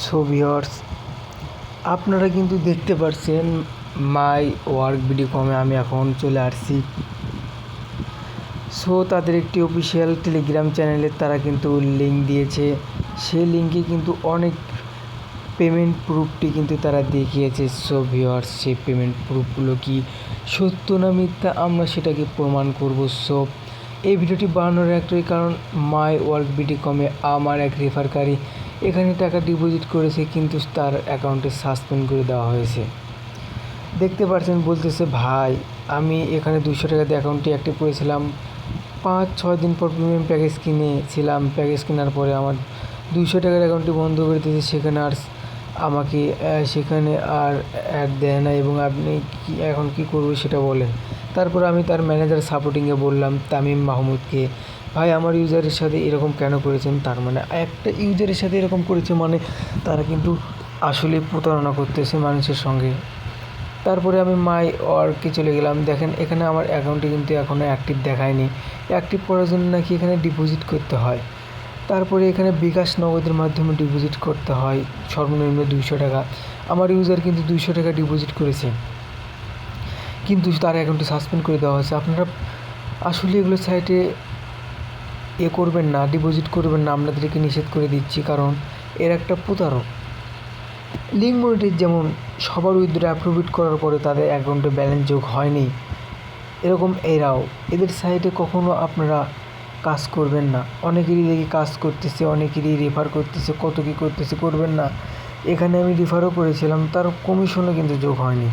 So viewers, আপনারা কিন্তু দেখতে পাচ্ছেন মাই ওয়ার্ক ভিডিওকমে আমি এখন চলে আসছি। সো তাদের একটি অফিসিয়াল টেলিগ্রাম চ্যানেলে তারা কিন্তু লিঙ্ক দিয়েছে। সেই লিঙ্কে কিন্তু অনেক পেমেন্ট প্রুফটি কিন্তু তারা দেখিয়েছে। সো ভিউয়ার্স, সেই পেমেন্ট প্রুফগুলো কি সত্য না মিথ্যা আমরা সেটাকে প্রমাণ করব। সো এই ভিডিওটি বানানোর একটাই কারণ, মাই ওয়ার্ক ভিডিওকমে আমার এক রেফারকারী এখানে টাকা ডিপোজিট করেছে, কিন্তু তার অ্যাকাউন্টে সাসপেন্ড করে দেওয়া হয়েছে। দেখতে পাচ্ছেন, বলতেছে ভাই আমি এখানে 200 টাকা দিয়ে অ্যাকাউন্টটি অ্যাক্টিভ করেছিলাম, 5-6 দিন পর প্রিমিয়াম প্যাকেজ কিনেছিলাম। প্যাকেজ কেনার পরে আমার 200 টাকার অ্যাকাউন্টটি বন্ধ করে দিয়েছে, সেখানে আর আমাকে সেখানে আর অ্যাড দেয় না, এবং আপনি এখন কী করবো সেটা বলেন। তারপর আমি তার ম্যানেজার সাপোর্টিংয়ে বললাম তামিম মাহমুদকে, ভাই আমার ইউজারের সাথে এরকম কেন করেছেন? তার মানে একটা ইউজারের সাথে এরকম করেছে মানে তারা কিন্তু আসলে প্রতারণা করতেছে মানুষের সঙ্গে। তারপরে আমি মাই ওয়ার্কে চলে গেলাম। দেখেন এখানে আমার অ্যাকাউন্টটি কিন্তু এখনও অ্যাক্টিভ দেখায়নি। অ্যাক্টিভ করার জন্য নাকি এখানে ডিপোজিট করতে হয়। তারপরে এখানে বিকাশ নগদের মাধ্যমে ডিপোজিট করতে হয় সর্বনিম্ন 200 টাকা। আমার ইউজার কিন্তু 200 টাকা ডিপোজিট করেছে, কিন্তু তার অ্যাকাউন্টটি সাসপেন্ড করে দেওয়া হয়েছে। আপনারা আসলে এগুলো সাইটে করবেন না, ডিপোজিট করবেন না, আপনাদেরকে নিষেধ করে দিচ্ছি, কারণ এর একটা প্রতারক। লিঙ্ক মনিটাইজ যেমন সবার উইথড্র অ্যাপ্রুভ করার পরে তাদের অ্যাকাউন্টে ব্যালেন্স যোগ হয়নি, এরকম এরাও এদের সাইটে কখনো আপনারা কাজ করবেন না। অনেকেরই দেখি কাজ করতেছে, অনেকেরই রেফার করতেছে, কত কী করতেছে, করবেন না। এখানে আমি রেফারও করেছিলাম, তার কমিশনও কিন্তু যোগ হয়নি।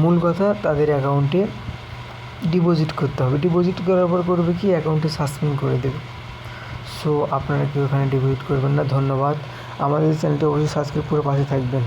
মূল কথা তাদের অ্যাকাউন্টে ডিপোজিট করতে হবে। ডিপোজিট করার পর করবে কি, অ্যাকাউন্টে সাসপেন্ড করে দেবে। সো আপনারা কেউ এখানে ডিপোজিট করবেন না। ধন্যবাদ। আমাদের চ্যানেলটি অবশ্যই সাবস্ক্রাইব করে পাশে থাকবেন।